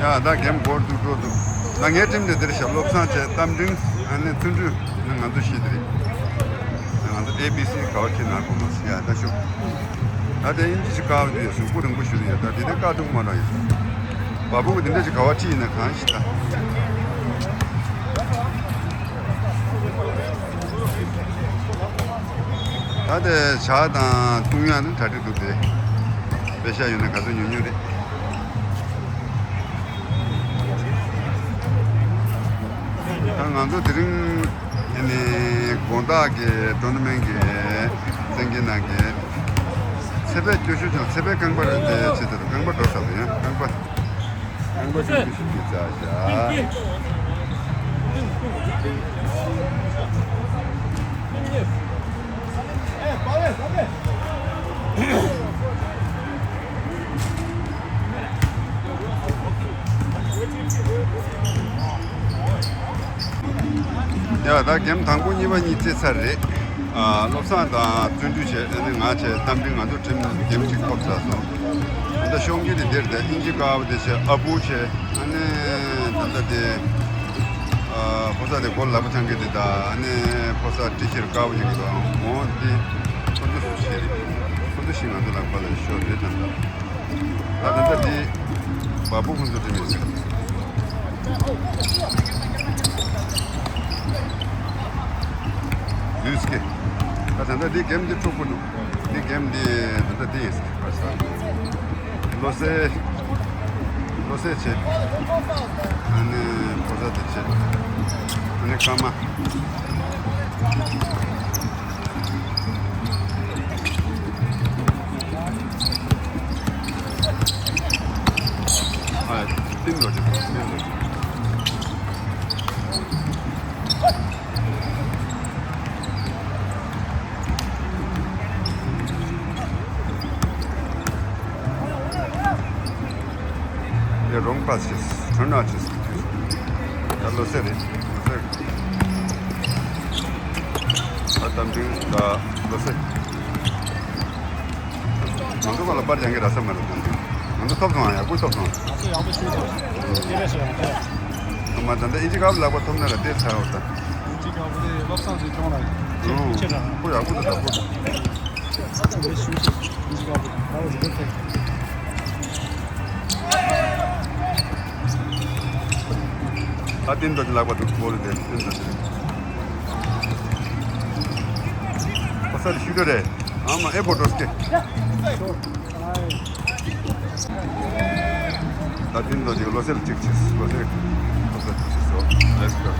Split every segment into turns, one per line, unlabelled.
야, 나 게임 보드 도도. 나 게임인데 들으셔. 롭산체 담등 안에 튼주 나도 시들이. 나도 ABC 가르치 나고 야, 나 쇼. 나도 인지 가우디 수고는 부시리야. 나 디데 가도 말아요. 바보가 된다지 가와치나 간시다. 다들 자다 동요하는 다리도 돼. 배샤유는 가서 윤유래. 강안도 들은 애니 고다게 돈면게 생기나게 새벽 교수죠. 새벽 강발을 때 제대로 강발 돌아서요. 강발 좀 주십니다. 자. 야, 나 게임 당군 이번 이제 살래. 롭산다 준주체 나체 담빙 안도 좀 게임직 없어서. 근데 쇼기리 될때 인지가 어디서 아부체 안에 단다데 보사데 콜 라부창게 되다. 안에 보사 티셔 가우지기도 뭐디 손도 시간도 나빠서 쇼 되잖아. 나한테 바보 군도 되면서 뉴스게 가산다 디 게임디 초코도 디 게임디 단다 디스 가서 로세체 안에 보사데체 안에 까마 띵거지. Yeah, wrong passes. Turn arches. Hello, Siri. Attempting the Lose. Mandu kalau bar jangan rasa malu. Mandu top tuan ya, aku top tuan. Teman-teman, ini juga lagu top nara dia tahu tak?
Ini juga boleh loksan sih cuma lagi.
Oh, ya aku tak tahu.
Boleh shoot. Ini juga boleh. That was a good thing.
Atin tu lagu tu boleh deh. Pasal shooter deh. Ama, fotos ke?
Sure.
Atin tu juga losel cikcis, losel cikcis. So, let's go.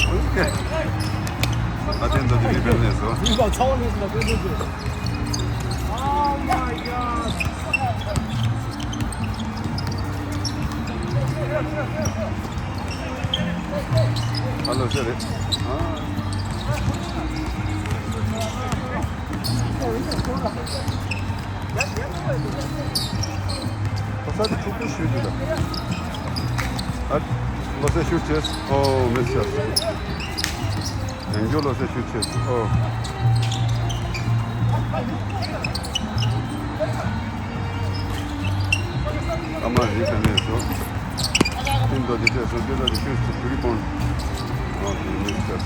Okay. Atin tu juga beli so.
이거 차원에서 나 빼주지. Oh my god.
Hello, sir. Pasal çok üşüdü da. Hadi, losa şutacağız. Oh, mesaj. Engel losa şutacağız. Oh. Ama iyi tanıyorsun. Şimdi de diyorsun, diyor da şut tripon. Oh, mesaj.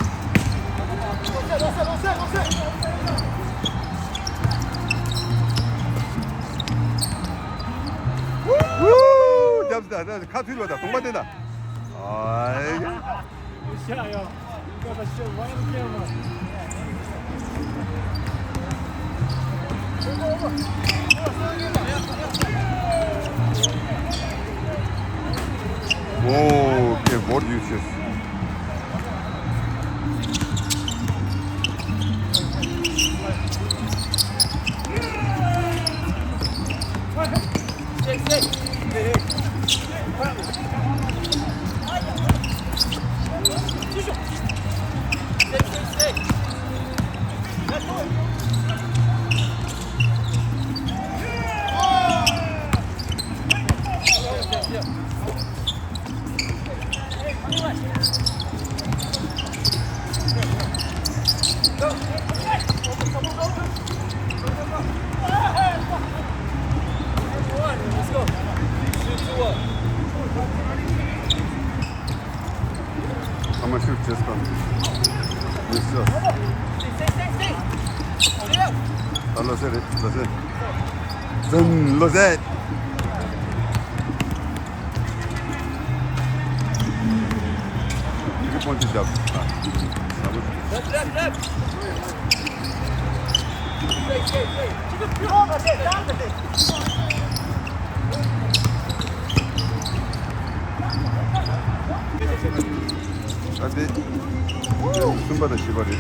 Woo! 잡다. 카트로다. 동반된다. 아이.
야, 야. 이거 다 진짜 와인 게임아.
오, 걔 머리 유치했어. Lozet. Dın Lozet. Bir pontu yap. Hadi. Sumba da şivari.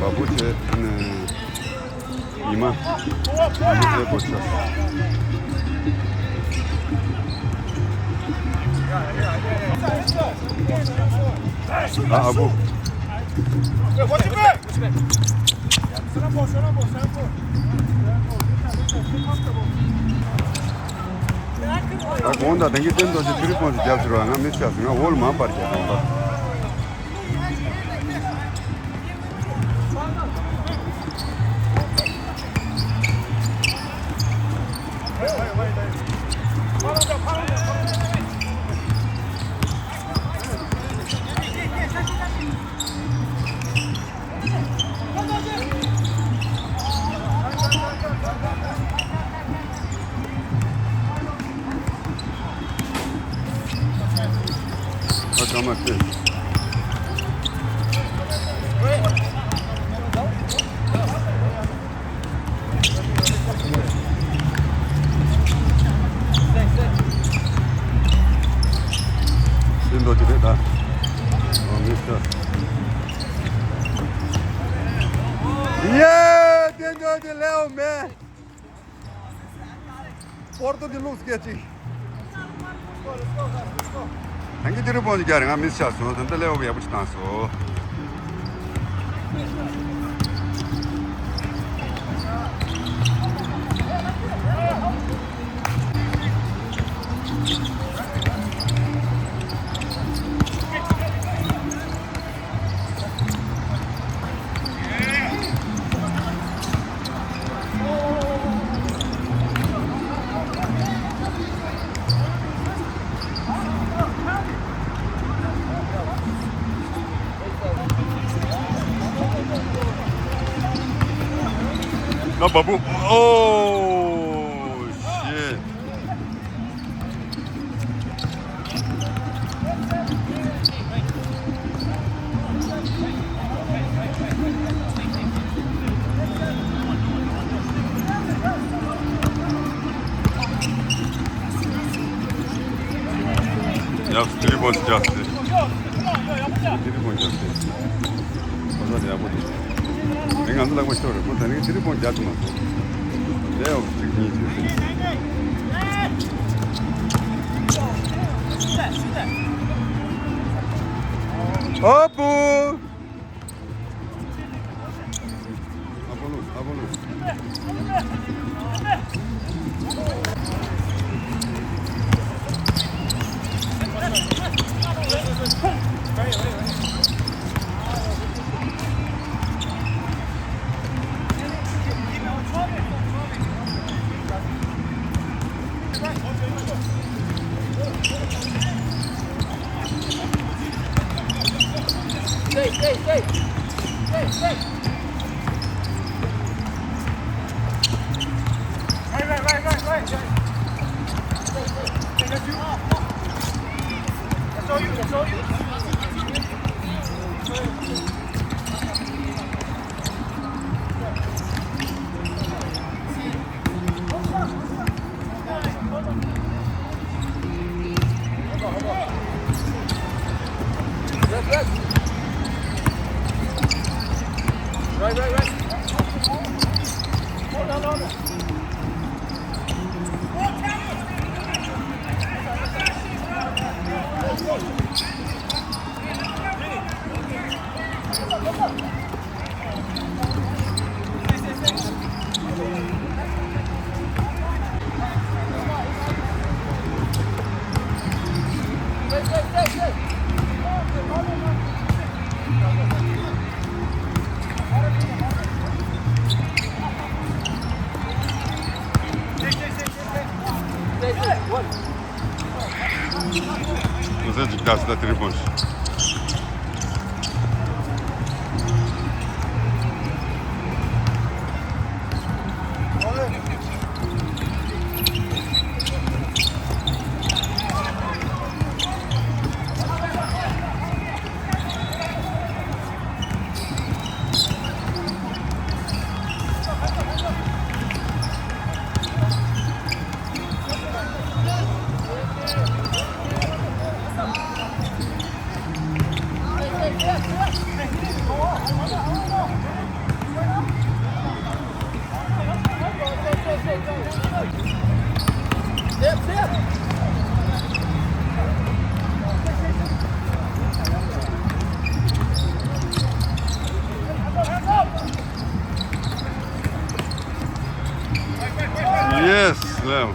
Babuçe 이만 이제 보자. 아부. 온다 댕기 땐도 이제 드리폰 잡으러 가나 미치었으나 월만 빠르게 온다. 잠깐만 때. 신도 집에다. 미스터. Yeah, dentro de Leo, man. Porto de luz que aqui. Hangi telefonu gelin? Biz çalsın. Sen de Leo yapıştan so. No, babu. Oh, shit. Ya, telefon sıcaktı. Telefon sıcaktı. O zaman ya bu. 내가 안 들라고 했어. 뭐 다른 게 드리본 자주 맞고. 내가 지금 어부. 아볼로. Stay. Right. That's all you. Right. Hold on. Você de casa da tribuna. Yes, Leo.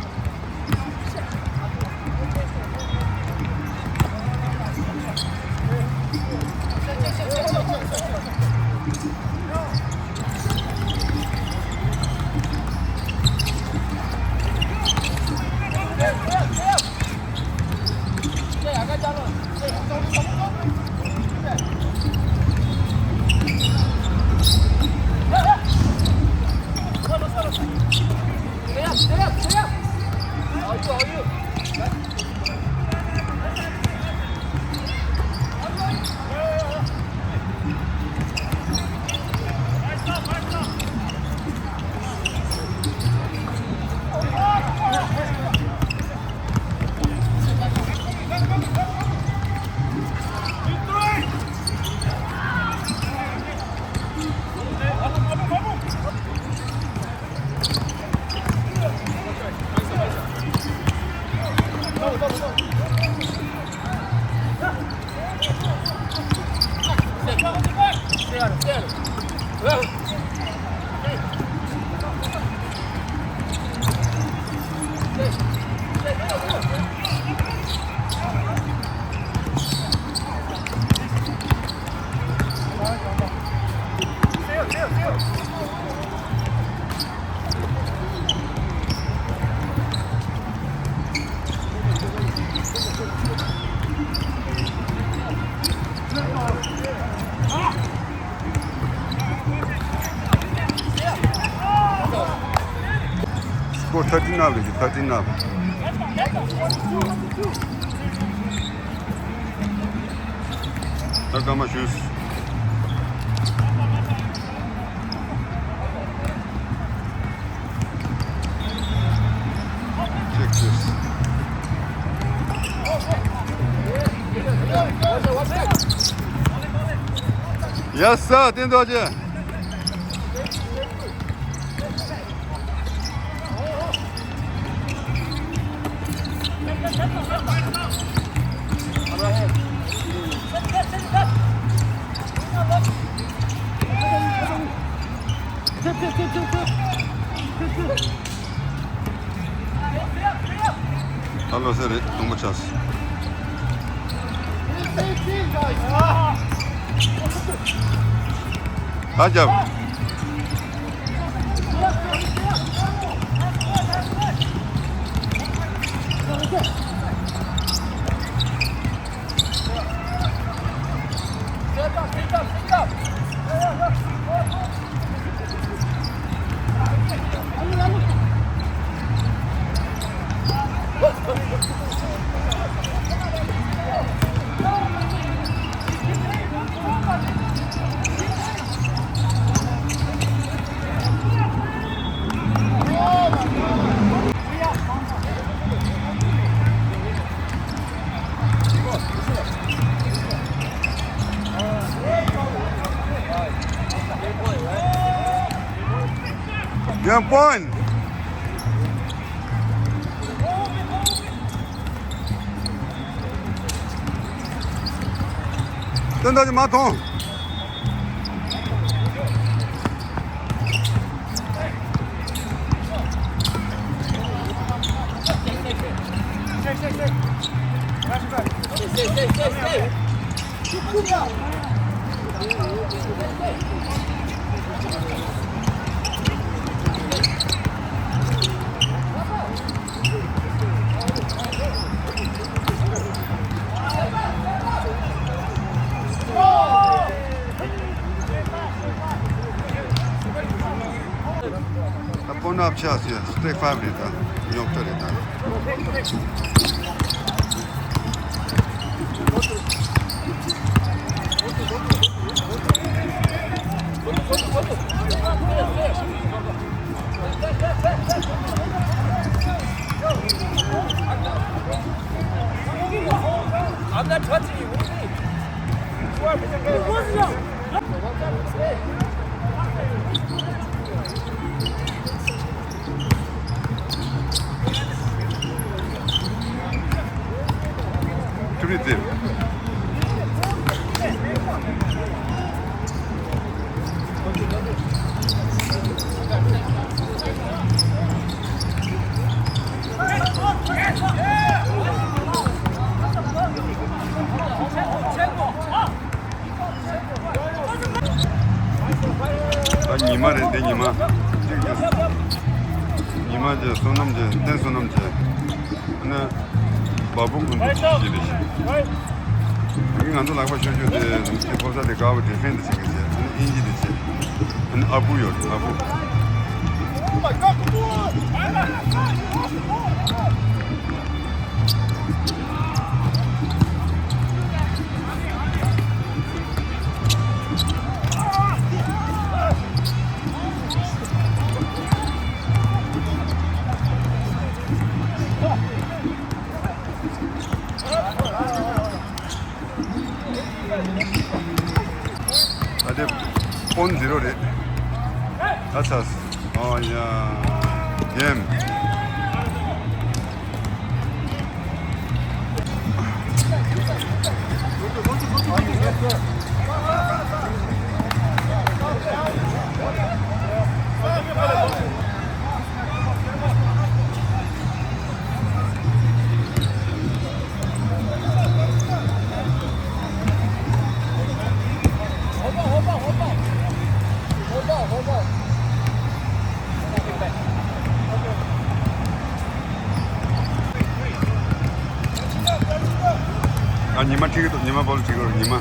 Score 13 now, 13 now. Look how much shoes. Check this. Yes, sir. 点多少钱？ Allora, Sere, come c'è? Acaba. Bien point. 던져지 마통. Până apceas, stai fabrica, eu autorita.
I'm not touching you. What do you mean?
Trinity. 니마래 내 니마. 니마제 소놈제 내 소놈제. 하나 바봉군도 지리시. 여기 안도 나고 쇼쇼데 포사데 가고 디펜드 생기지. 인지듯이. 한 아부요 아부. 아주 본 뒤로래. 아차스. 야. 겜. 니마 튀기도 니마 볼 튀기도 니마.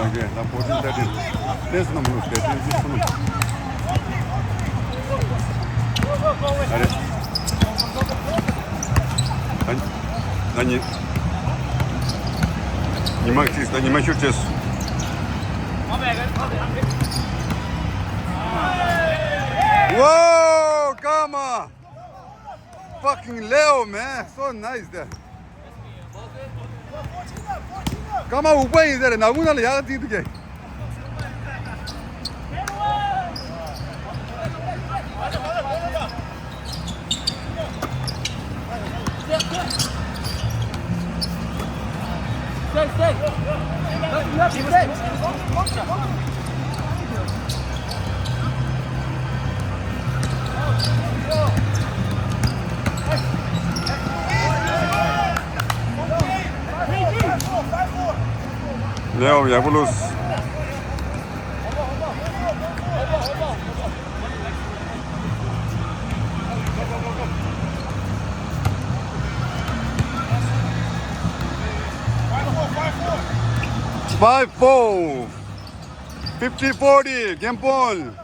이게 나 보신 때는 댄스 너무 댄스 있으면 아니 니만 슈트스 Whoa, come on! Fucking Leo, man, so nice there. Come on, upain there. Naguna le yaga titu ke. Leo, Yabulos. Five, 4, 50-40, game ball.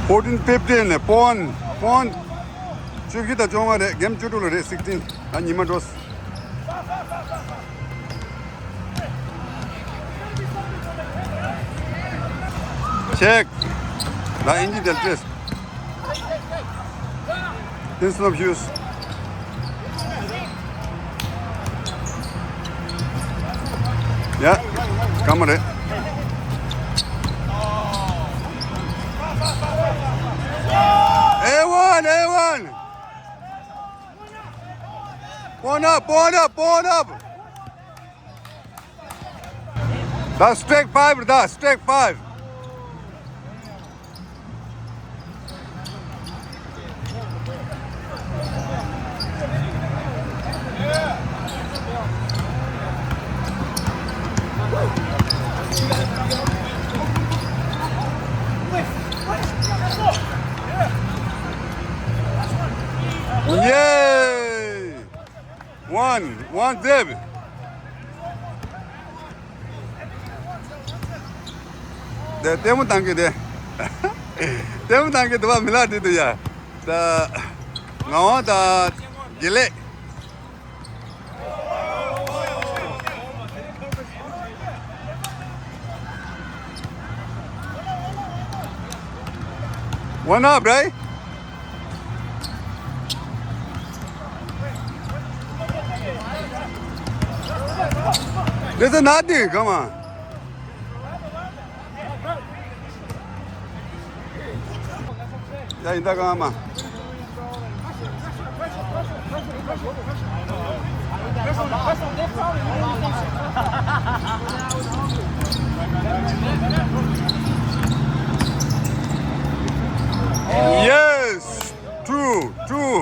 (14-15) pawn chukita chonga re game chutul re 16 anima dos check la engine del test instead of use yeah come on A1 Pawn up That's strike 5 that's strike 5 Yay! One dib. Temu tangke de. Temu tangke dua mila di tu ya. Da ngawa da gile. One up, right? There's a nothing. Come on. 야, 이따가 아마. Yes.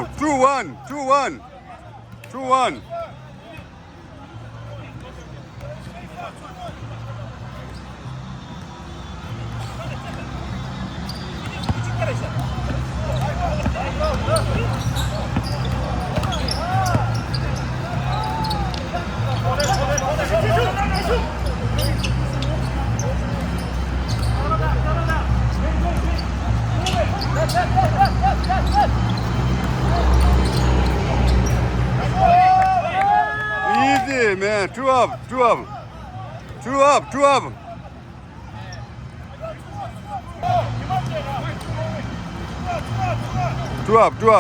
2-1. Easy, man. Two up. Two up.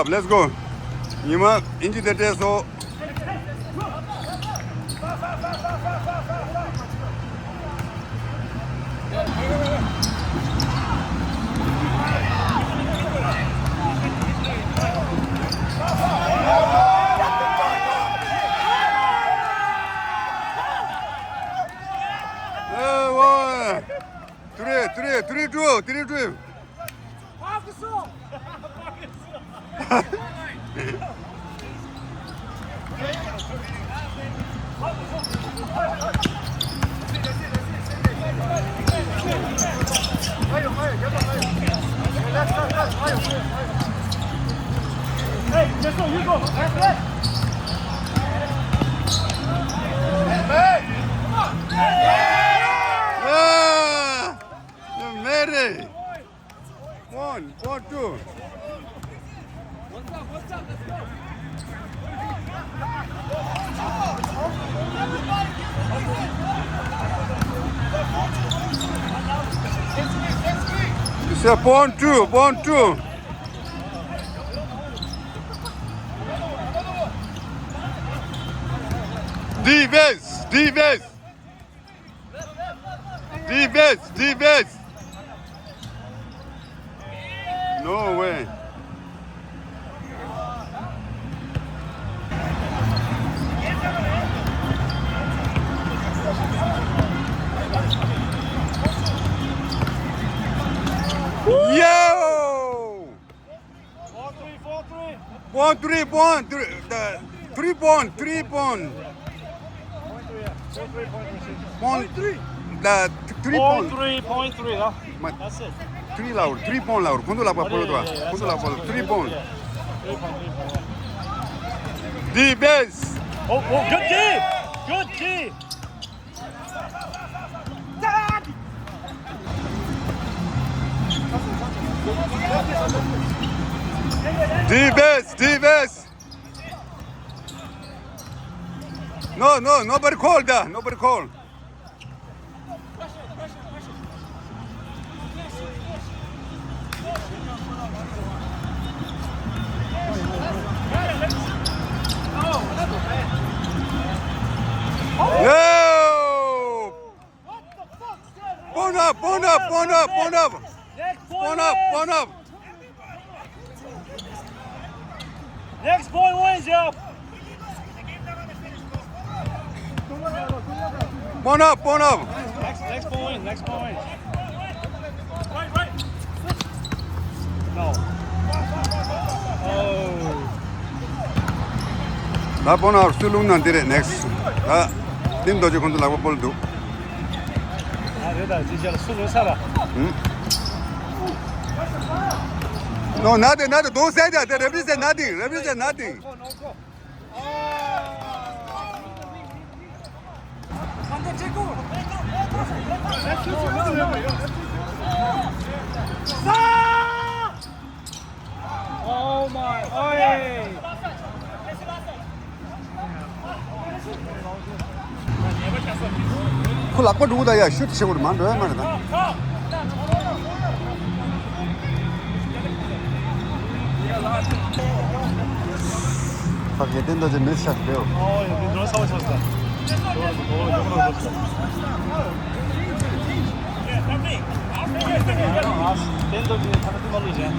Let's go. 이만 인지 대대서. Three, two.
Hey, let's go, you go.
You made it. One, two.
What's up? Let's go.
It's a point two. Defense. No way. Yo!
4-3.
3 point. Point 3. The 3 point.
3.3, huh? That's it.
3 loud. 3 point loud. Quando la palla tua? Quando la palla? 3 point.
3.3.
Defense.
Oh, good key.
Defense. No, nobody called that. Nobody called. No! Bone up.
Next point wins, yo.
Bone up.
Next point wins. Right. No. Oh.
La bone out. Still on dire next. Din dojo quando la ball do.
됐다. 진짜 술을 사라.
No, nothing. Don't say that. The referee said nothing.
Oh my. Oi.
그 락바 누구다 야 슛 치고를 만들어야 말이다. Fark ettiğinde de mesaj yok.
no sabes hasta. Tento de tanıtım alacağım.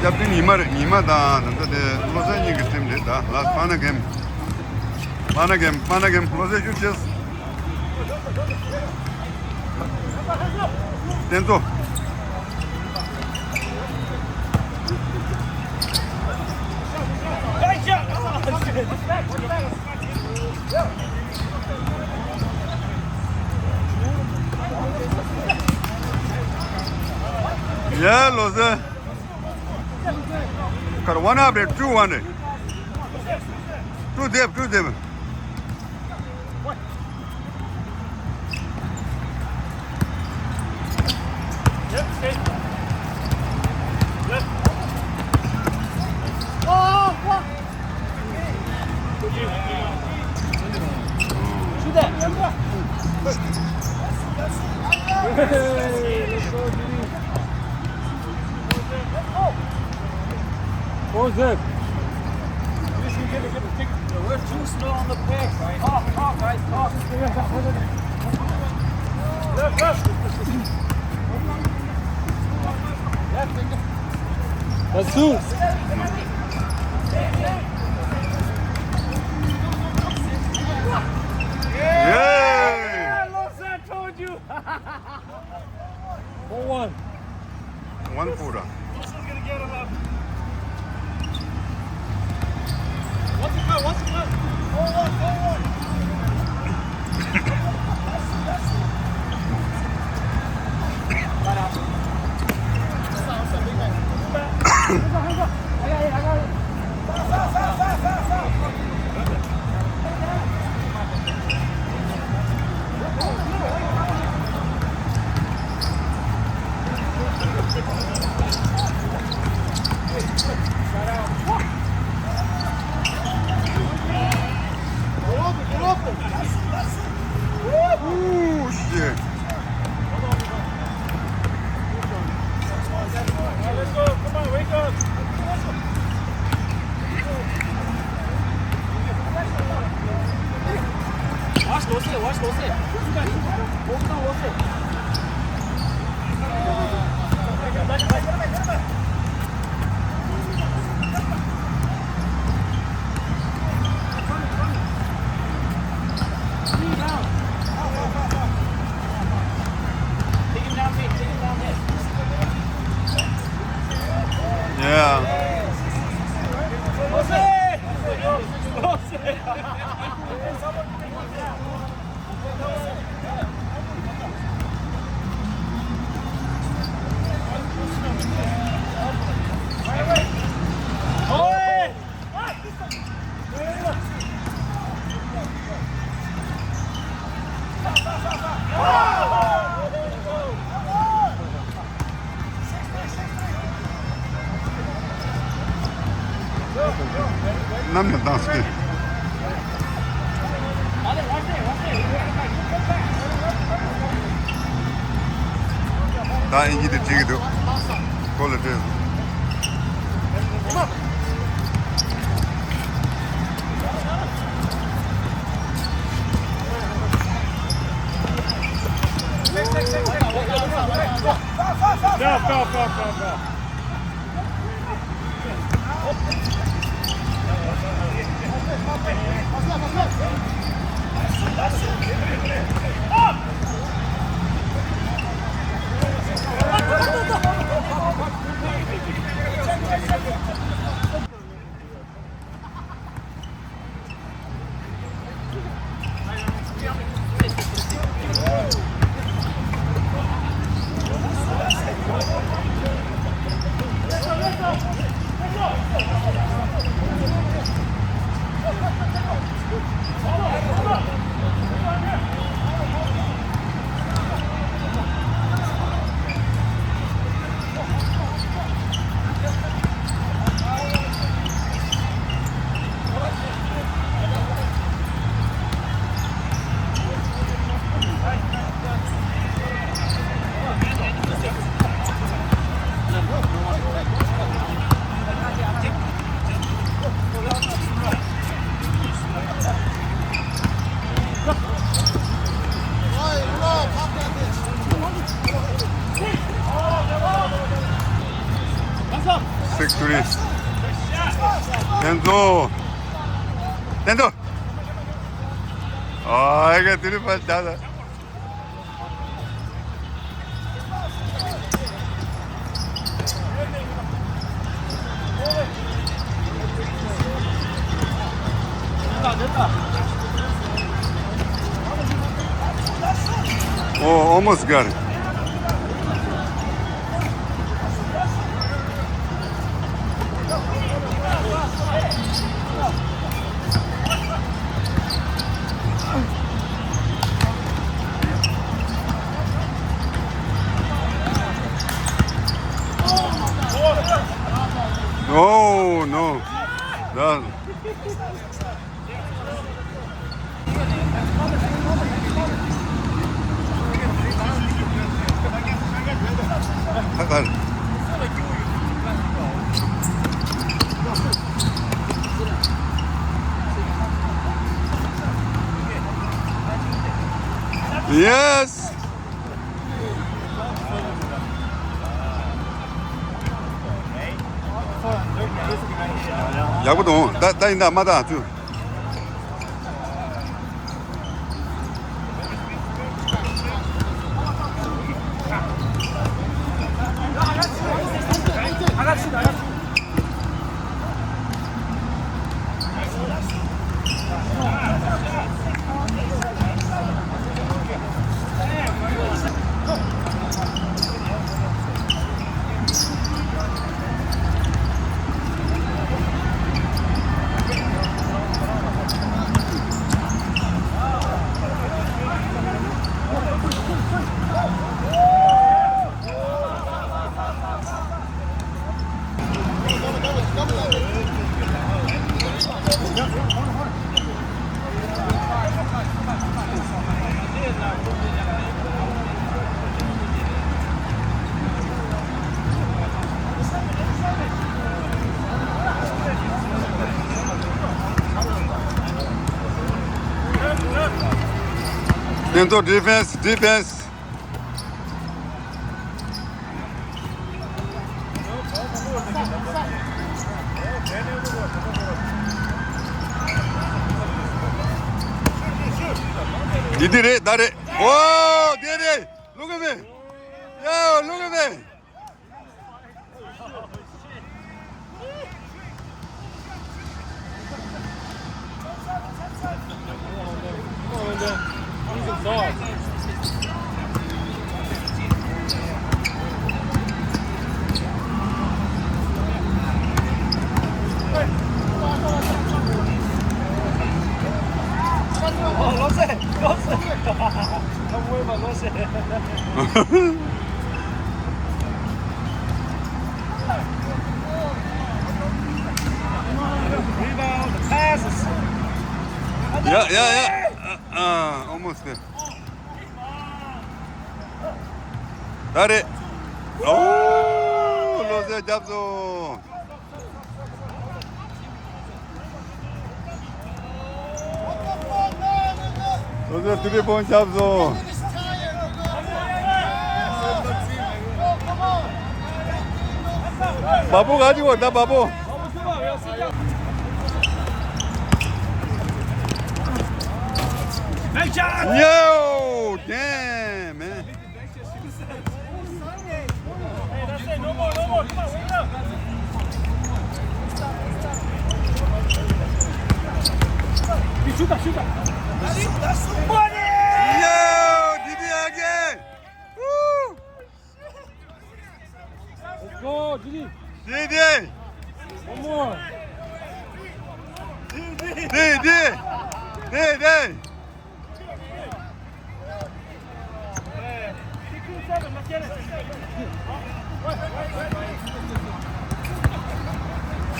Japin ima da nanda de loza ni gittim da las panagem loza juches Tento Yeah, loza Kar 100, 200. Two them.
What's up? We're too slow on the pack. Talk, guys, talk. Let's do.
Yeah!
I told you. 4-1.
1-4.
What's it cut? 4-1.
Ooh, shit.
Let's go. Come on, wake up. Watch those.
Yeah. 남녀 dansı. Daha iyi gidecekti. Gol ediyor.
Go.
댄도. 아, 이게 드리블 잘해. Oh, almost got it. Oh no. That. Yes. 야구도 나 인다 마다 주. Dentro defense. You did it, that it. Whoa, did it. Look at me. Yo, look at me.
He's exhausted. No sé. No mueva, no sé. Rebound, the passes.
Yeah. Almost there. Got it. Oh, 로세 잡소. 로세 드리번 잡소. 바보 가지고 나 바보. Yo, damn, man.
Hey, that's it. No more. Come on, bring it up. Shoot. That's the money!
Yo, did it again? Woo!
Let's go, Gigi.
Did.
One more.
Did.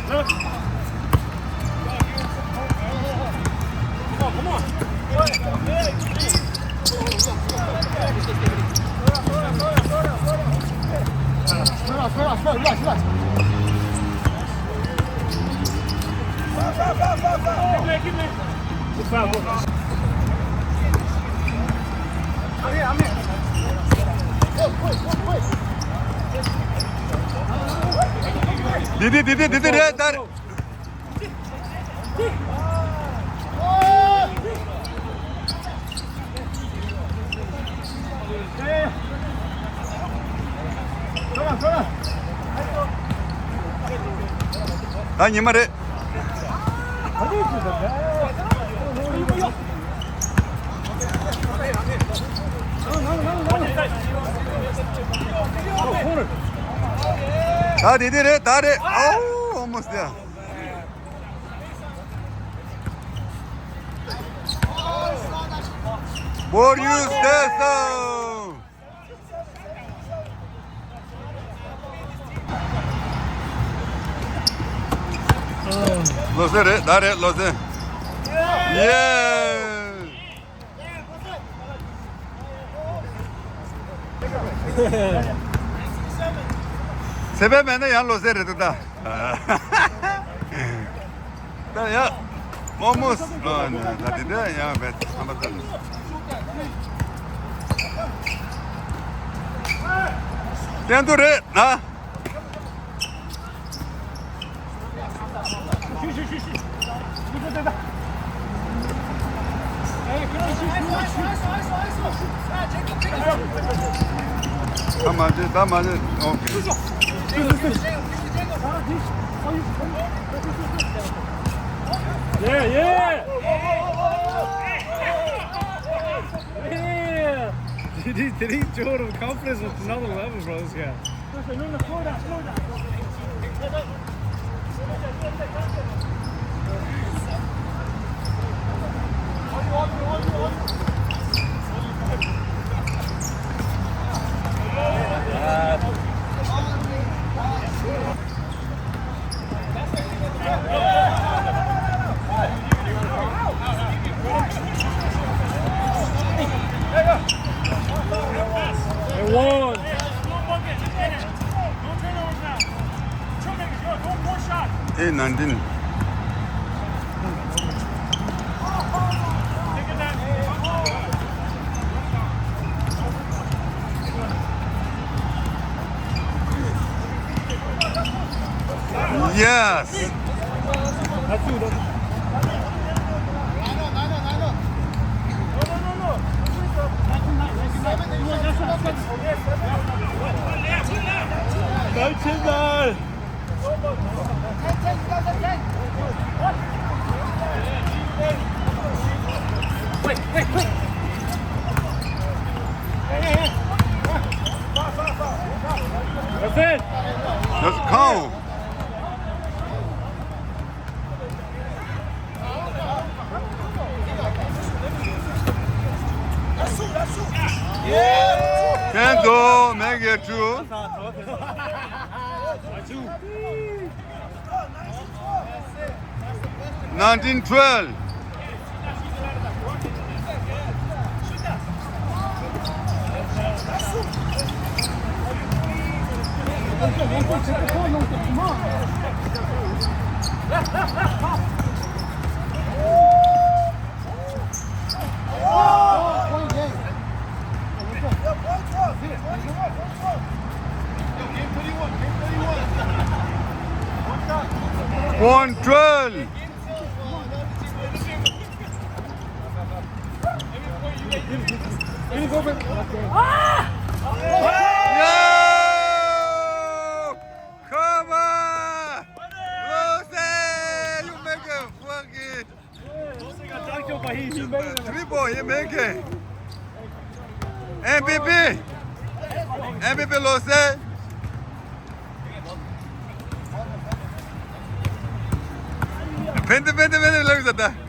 Look. Come on. Relax. Give me. Good foul. I'm here.
Did it, that. 아, 이 말에. 다 디디래, 다래. 아우, almost there. More use 됐어. 로세래, 나래, 로세. 예. 세배면은 양 로세래 됐다. 야, almost. 나 디디, 야, 배 한번 더. 땡도래, 나. 다 맞아. 오케이.
Yeah. Did he show him confidence with another level, bro? This guy. Slow down. They won.
에, 난딘. Yes.
That's two. 날. That's it.
Let's go. Can do, make it two. 1912. One 12. Yo! Come on! Rose, you make it fucking. Three ball, you make it. MVP. MVP Rose. 밴드 여기서 다.